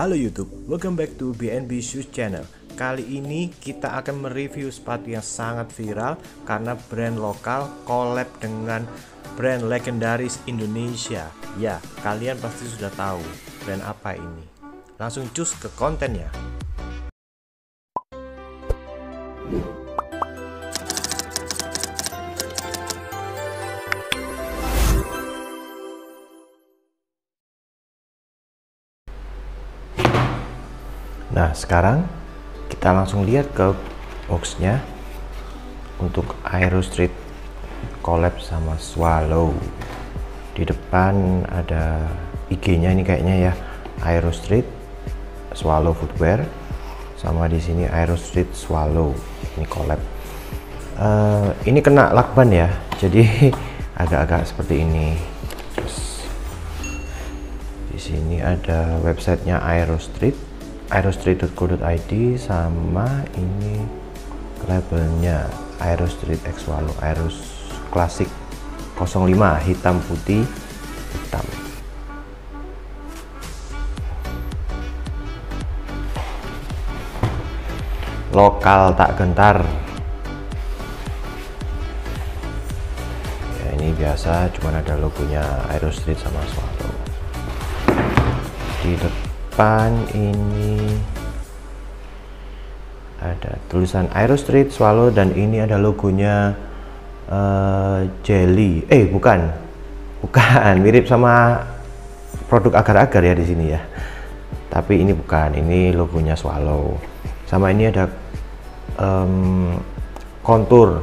Halo YouTube, welcome back to BNB Shoes Channel. Kali ini kita akan mereview sepatu yang sangat viral karena brand lokal collab dengan brand legendaris Indonesia. Ya, kalian pasti sudah tahu brand apa ini. Langsung cus ke kontennya. Nah, sekarang kita langsung lihat ke boxnya. Untuk Aero Street collab sama Swallow. Di depan ada IG-nya ini kayaknya ya, Aero Street Swallow Footwear, sama di sini Aero Street Swallow. Ini collab. Ini kena lakban ya, jadi agak-agak seperti ini. Terus di sini ada websitenya Aero Street, aerostreet.co.id, sama ini labelnya Aero Street X Swallow, Aero Classic 05, hitam putih hitam. Lokal tak gentar. Ya, ini biasa, cuman ada logonya Aero Street sama Swallow. Di depan ini ada tulisan Aero Street Swallow dan ini ada logonya Jelly. Bukan, mirip sama produk agar-agar ya di sini ya. Tapi ini bukan, ini logonya Swallow. Sama ini ada kontur,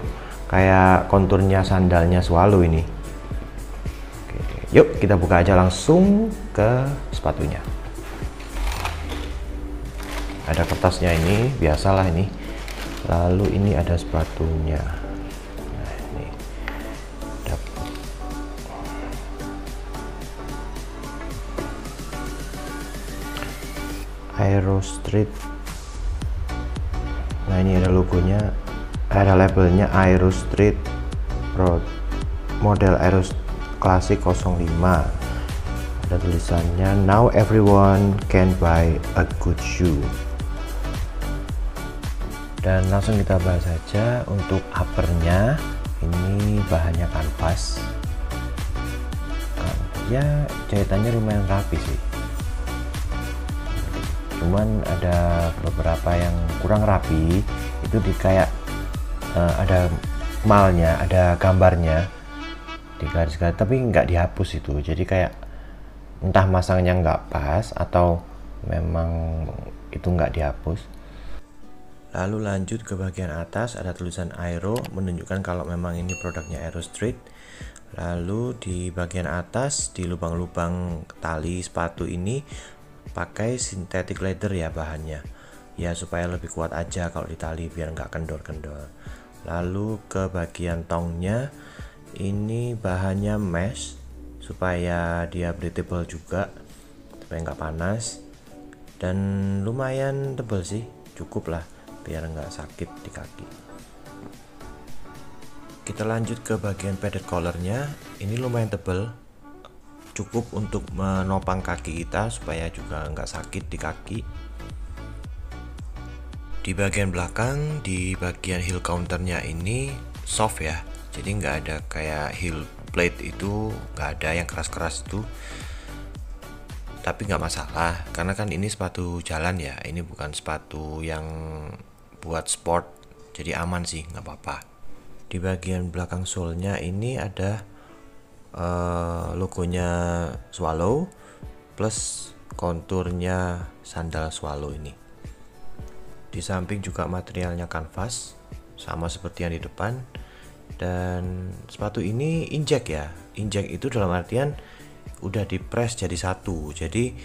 kayak konturnya sandalnya Swallow ini. Oke, yuk kita buka aja langsung ke sepatunya. Ada kertasnya, ini biasalah ini. Lalu ini ada sepatunya. Nah, ini ada Aero Street. Nah, ini ada logonya, ada labelnya Aero Street Pro model Aero Classic 05. Ada tulisannya now everyone can buy a good shoe. Dan langsung kita bahas saja. Untuk uppernya ini bahannya kanvas. Ya, jahitannya lumayan rapi sih, cuman ada beberapa yang kurang rapi. Itu di kayak ada malnya, ada gambarnya di garis-garis, tapi nggak dihapus itu. Jadi kayak entah masangnya nggak pas atau memang itu nggak dihapus. Lalu lanjut ke bagian atas, ada tulisan Aero, menunjukkan kalau memang ini produknya Aero Street. Lalu di bagian atas, di lubang-lubang tali sepatu ini pakai synthetic leather ya bahannya, ya supaya lebih kuat aja kalau ditali, biar nggak kendor-kendor. Lalu ke bagian tongnya, ini bahannya mesh supaya dia breathable juga, supaya nggak panas, dan lumayan tebal sih, cukup lah biar nggak sakit di kaki. Kita lanjut ke bagian padded collarnya. Ini lumayan tebal, cukup untuk menopang kaki kita supaya juga nggak sakit di kaki. Di bagian belakang, di bagian heel counternya ini soft ya, jadi nggak ada kayak heel plate itu, nggak ada yang keras-keras itu. Tapi nggak masalah, karena kan ini sepatu jalan ya, ini bukan sepatu yang buat sport, jadi aman sih, nggak apa-apa. Di bagian belakang sole-nya ini ada logonya Swallow plus konturnya sandal Swallow ini. Di samping juga materialnya kanvas, sama seperti yang di depan. Dan sepatu ini injek ya, injek itu dalam artian udah dipres jadi satu, jadi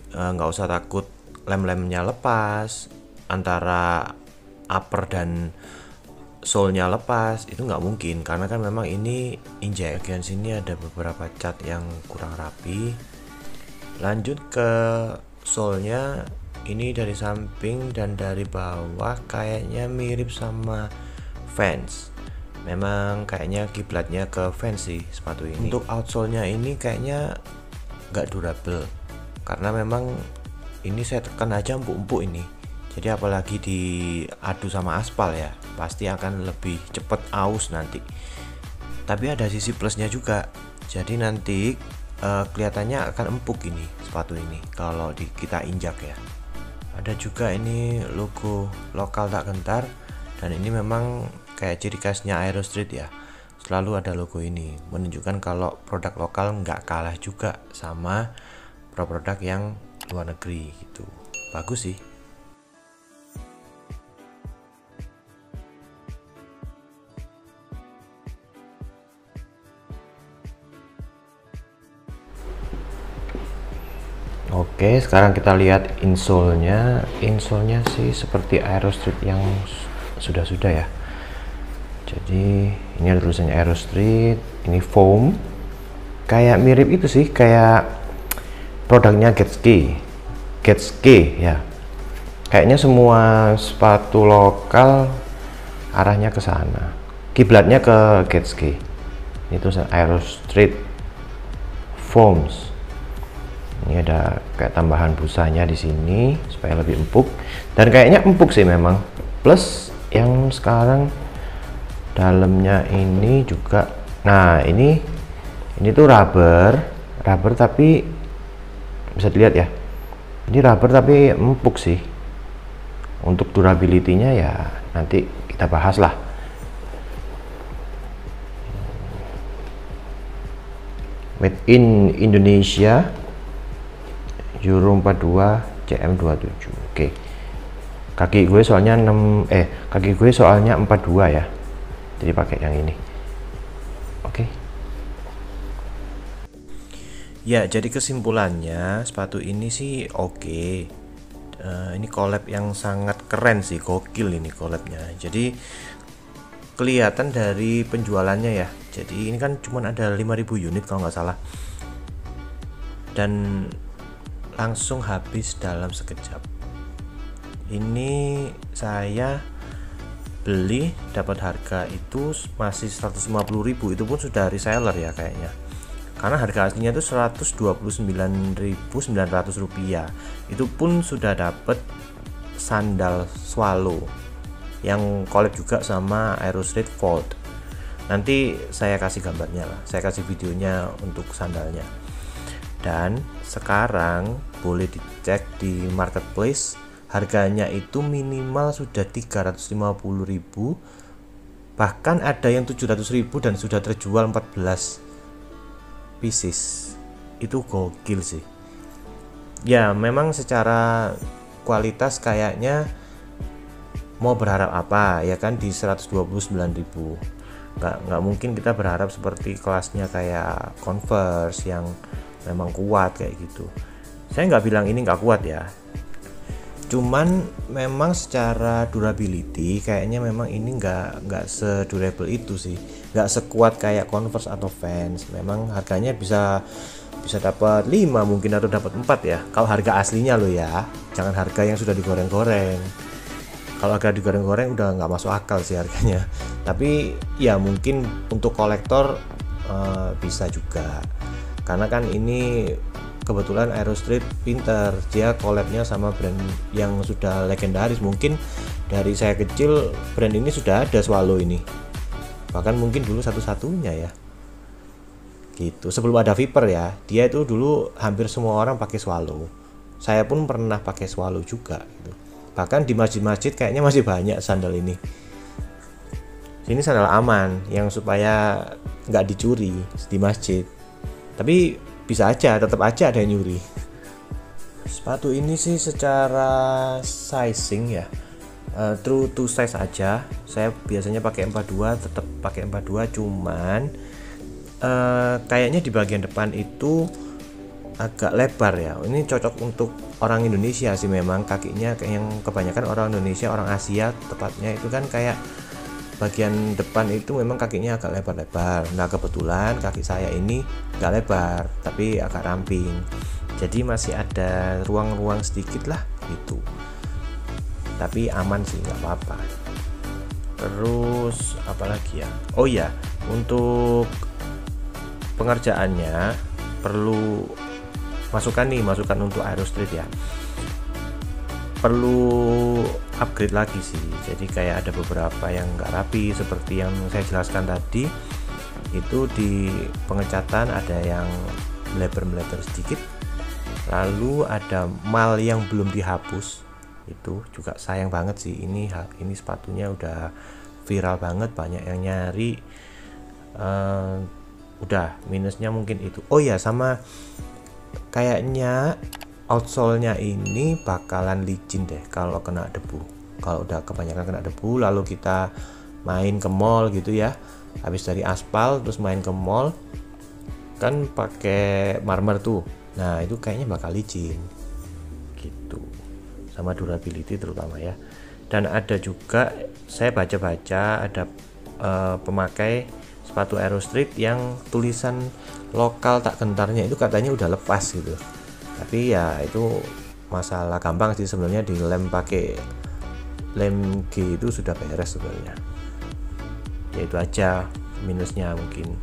nggak usah takut lem-lemnya lepas, antara upper dan sole-nya lepas, itu nggak mungkin karena kan memang ini injek. Bagian sini ada beberapa cat yang kurang rapi. Lanjut ke sole-nya, ini dari samping dan dari bawah kayaknya mirip sama Vans. Memang kayaknya kiblatnya ke Vans sih sepatu ini. Untuk outsole-nya ini kayaknya nggak durable karena memang ini saya tekan aja empuk-empuk ini. Jadi apalagi diadu sama aspal ya, pasti akan lebih cepat aus nanti. Tapi ada sisi plusnya juga. Jadi nanti kelihatannya akan empuk ini sepatu ini kalau kita injak ya. Ada juga ini logo lokal tak gentar, dan ini memang kayak ciri khasnya Aero Street ya. Selalu ada logo ini, menunjukkan kalau produk lokal nggak kalah juga sama produk yang luar negeri gitu. Bagus sih. Oke, sekarang kita lihat insole-nya. Insole-nya sih seperti Aero Street yang sudah-sudah ya. Jadi ini ada tulisannya Aero Street, ini foam. Kayak mirip itu sih, kayak produknya Getski ya. Kayaknya semua sepatu lokal arahnya ke sana. Kiblatnya ke Getski. Ini tulisan Aero Street Foams. Ini ada kayak tambahan busanya di sini supaya lebih empuk, dan kayaknya empuk sih memang. Plus yang sekarang dalamnya ini juga, nah ini tuh rubber tapi bisa dilihat ya, ini rubber tapi empuk sih. Untuk durability-nya ya nanti kita bahas lah. Made in Indonesia, Euro 42 CM27. Oke. Kaki gue soalnya 42 ya. Jadi pakai yang ini. Oke. Ya, jadi kesimpulannya sepatu ini sih oke. Ini collab yang sangat keren sih, gokil ini collabnya. Jadi kelihatan dari penjualannya ya. Jadi ini kan cuma ada 5.000 unit kalau nggak salah. Dan langsung habis dalam sekejap. Ini saya beli dapat harga itu masih 150.000, itu pun sudah reseller ya kayaknya. Karena harga aslinya itu 129.900 rupiah. Itu pun sudah dapat sandal swallow yang collab juga sama Aero Street Fold. Nanti saya kasih gambarnya lah, saya kasih videonya untuk sandalnya. Dan sekarang boleh dicek di marketplace, harganya itu minimal sudah 350.000, bahkan ada yang 700.000 dan sudah terjual 14 pieces. Itu gokil sih ya. Memang secara kualitas kayaknya mau berharap apa ya kan, di 129.000 nggak mungkin kita berharap seperti kelasnya kayak Converse yang memang kuat kayak gitu. Saya nggak bilang ini nggak kuat ya, cuman memang secara durability kayaknya memang ini nggak sedurable itu sih, nggak sekuat kayak Converse atau Vans. Memang harganya bisa dapat 5 mungkin, atau dapat 4 ya kalau harga aslinya loh ya, jangan harga yang sudah digoreng-goreng. Kalau harga digoreng-goreng udah nggak masuk akal sih harganya. Tapi ya mungkin untuk kolektor bisa juga, karena kan ini kebetulan Aero Street pinter, dia collabnya sama brand yang sudah legendaris. Mungkin dari saya kecil brand ini sudah ada, Swallow ini bahkan mungkin dulu satu-satunya ya gitu, sebelum ada Viper ya. Dia itu dulu hampir semua orang pakai Swallow, saya pun pernah pakai Swallow juga gitu. Bahkan di masjid-masjid kayaknya masih banyak sandal ini. Ini sandal aman yang supaya nggak dicuri di masjid, tapi bisa aja, tetap aja ada yang nyuri. Sepatu ini sih secara sizing ya true to size aja. Saya biasanya pakai 42, tetap pakai 42, cuman kayaknya di bagian depan itu agak lebar ya. Ini cocok untuk orang Indonesia sih, memang kakinya kayak yang kebanyakan orang Indonesia, orang Asia tepatnya itu kan kayak bagian depan itu memang kakinya agak lebar-lebar. Nah kebetulan kaki saya ini nggak lebar tapi agak ramping, jadi masih ada ruang-ruang sedikit lah gitu. Tapi aman sih, nggak apa-apa. Terus apalagi ya, oh ya, untuk pengerjaannya perlu masukan untuk Aero Street ya. perlu upgrade lagi sih. Jadi kayak ada beberapa yang nggak rapi seperti yang saya jelaskan tadi, itu di pengecatan ada yang melebar-melebar sedikit, lalu ada mal yang belum dihapus, itu juga sayang banget sih. Ini sepatunya udah viral banget, banyak yang nyari. Udah minusnya mungkin itu. Oh ya, sama kayaknya outsole-nya ini bakalan licin deh kalau kena debu. Kalau udah kebanyakan kena debu lalu kita main ke mall gitu ya, habis dari aspal terus main ke mall kan pakai marmer tuh, nah itu kayaknya bakal licin gitu, sama durability terutama ya. Dan ada juga saya baca-baca ada pemakai sepatu Aerostreet yang tulisan lokal tak gentarnya itu katanya udah lepas gitu. Tapi ya itu masalah gampang sih sebenarnya, dilem pakai lem G itu sudah beres sebenarnya. Ya itu aja minusnya mungkin.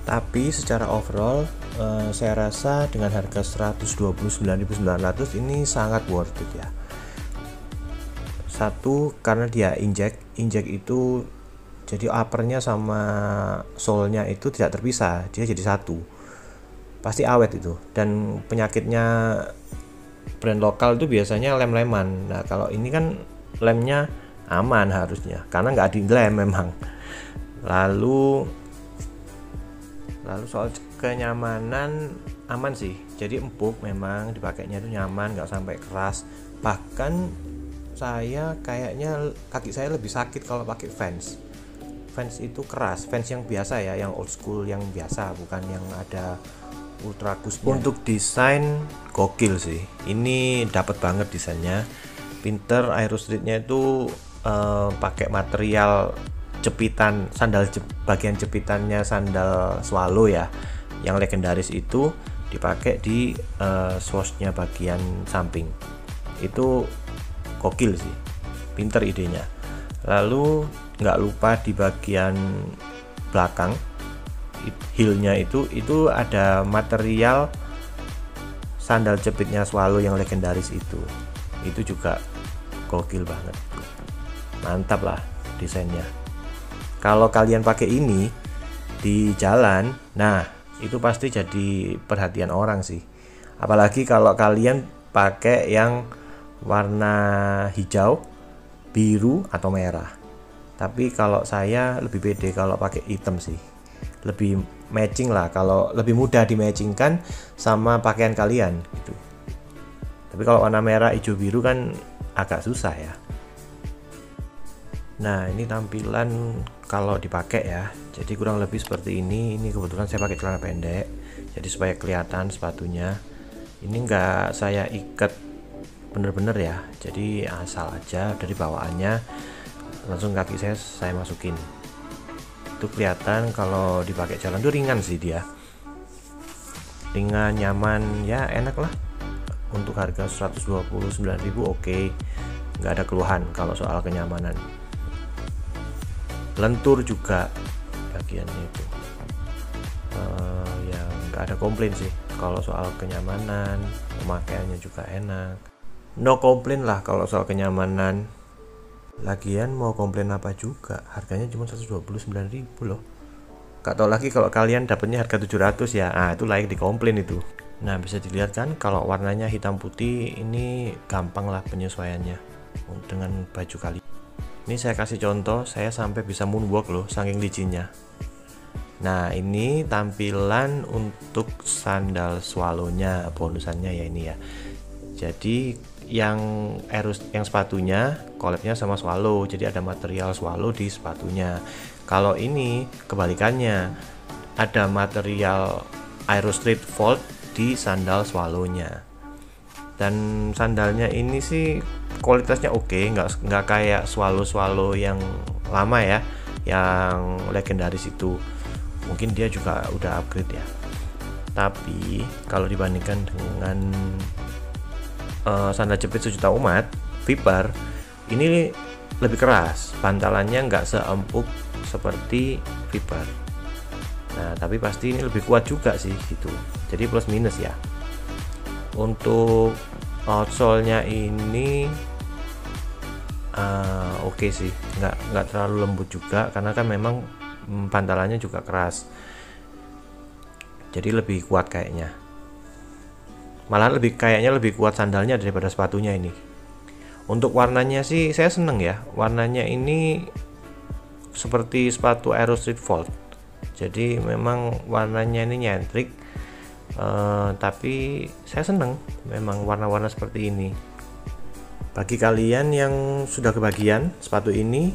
Tapi secara overall saya rasa dengan harga 129.900 ini sangat worth it ya. Satu, karena dia injek itu jadi uppernya sama sole-nya itu tidak terpisah, dia jadi satu, pasti awet itu. Dan penyakitnya brand lokal itu biasanya lem-leman. Nah kalau ini kan lemnya aman harusnya karena nggak dilem memang. Lalu soal kenyamanan aman sih, jadi empuk memang, dipakainya itu nyaman, nggak sampai keras. Bahkan saya kayaknya kaki saya lebih sakit kalau pakai Vans itu keras, Vans yang biasa ya, yang old school yang biasa, bukan yang ada ultra kusnya. Untuk desain gokil sih, ini dapat banget desainnya, pinter. Aerostreetnya itu pakai material jepitan sandal, bagian jepitannya sandal Swallow ya, yang legendaris itu dipakai di swoosh-nya bagian samping. Itu gokil sih, pinter idenya. Lalu nggak lupa di bagian belakang heel-nya itu ada material sandal jepitnya Swallow yang legendaris itu juga gokil banget, mantap lah desainnya. Kalau kalian pakai ini di jalan, nah itu pasti jadi perhatian orang sih, apalagi kalau kalian pakai yang warna hijau, biru atau merah. Tapi kalau saya lebih pede kalau pakai hitam sih, lebih matching lah, kalau lebih mudah dimatchingkan sama pakaian kalian gitu. Tapi kalau warna merah, hijau, biru kan agak susah ya. Nah ini tampilan kalau dipakai ya, jadi kurang lebih seperti ini. Ini kebetulan saya pakai celana pendek, jadi supaya kelihatan sepatunya. Ini enggak saya ikat bener-bener ya, jadi asal aja dari bawaannya langsung kaki saya masukin. Itu kelihatan kalau dipakai jalan tuh ringan sih, dia ringan, nyaman ya, enak lah. Untuk harga 129.000 oke, nggak ada keluhan kalau soal kenyamanan. Lentur juga bagiannya itu, ya nggak ada komplain sih kalau soal kenyamanan. Pemakaiannya juga enak, no komplain lah kalau soal kenyamanan. Lagian mau komplain apa juga, harganya cuma 129.000 loh. Gak tau lagi kalau kalian dapatnya harga 700 ya, itu layak dikomplain itu. Nah bisa dilihat kan kalau warnanya hitam putih, ini gampang lah penyesuaiannya dengan baju kalian. Ini saya kasih contoh, saya sampai bisa moonwalk loh saking licinnya. Nah ini tampilan untuk sandal Swallow-nya, bonusannya ya ini ya. Jadi yang sepatunya collabnya sama Swallow, jadi ada material Swallow di sepatunya. Kalau ini kebalikannya, ada material Aerostreet Fold di sandal Swallow-nya. Dan sandalnya ini sih kualitasnya oke, nggak kayak Swallow yang lama ya, yang legendaris itu. Mungkin dia juga udah upgrade ya. Tapi kalau dibandingkan dengan sandal jepit sejuta umat Viper, ini lebih keras, bantalannya nggak seempuk seperti Viper. Nah tapi pasti ini lebih kuat juga sih gitu, jadi plus minus ya. Untuk outsole-nya ini oke sih, nggak terlalu lembut juga karena kan memang pantalannya juga keras, jadi lebih kuat kayaknya. Malah kayaknya lebih kuat sandalnya daripada sepatunya ini. Untuk warnanya sih saya seneng ya, warnanya ini seperti sepatu Aero Street Fold, jadi memang warnanya ini nyentrik, tapi saya seneng memang warna-warna seperti ini. Bagi kalian yang sudah kebagian sepatu ini,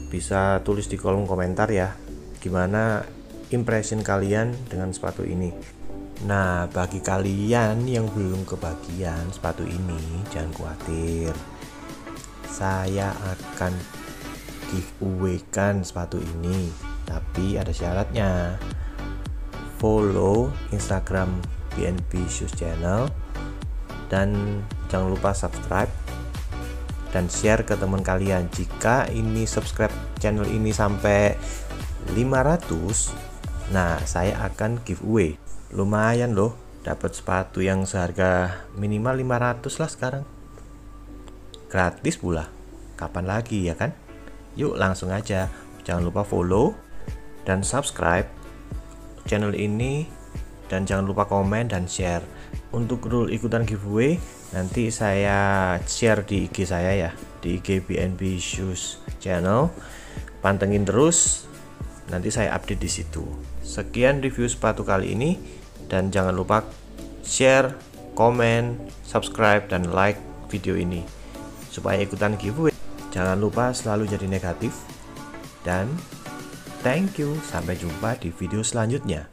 bisa tulis di kolom komentar ya, gimana impression kalian dengan sepatu ini. Nah, bagi kalian yang belum kebagian sepatu ini, jangan khawatir, saya akan giveaway kan sepatu ini, tapi ada syaratnya. Follow Instagram BNB Shoes Channel dan jangan lupa subscribe dan share ke teman kalian. Jika ini subscribe channel ini sampai 500, nah saya akan giveaway. Lumayan loh, dapat sepatu yang seharga minimal 500 lah sekarang. Gratis pula. Kapan lagi ya kan? Yuk langsung aja. Jangan lupa follow dan subscribe channel ini, dan jangan lupa komen dan share. Untuk rule ikutan giveaway nanti saya share di IG saya ya, di IG BNB Shoes Channel. Pantengin terus, nanti saya update di situ. Sekian review sepatu kali ini, dan jangan lupa share, komen, subscribe, dan like video ini supaya ikutan giveaway. Jangan lupa selalu jadi negatif, dan thank you. Sampai jumpa di video selanjutnya.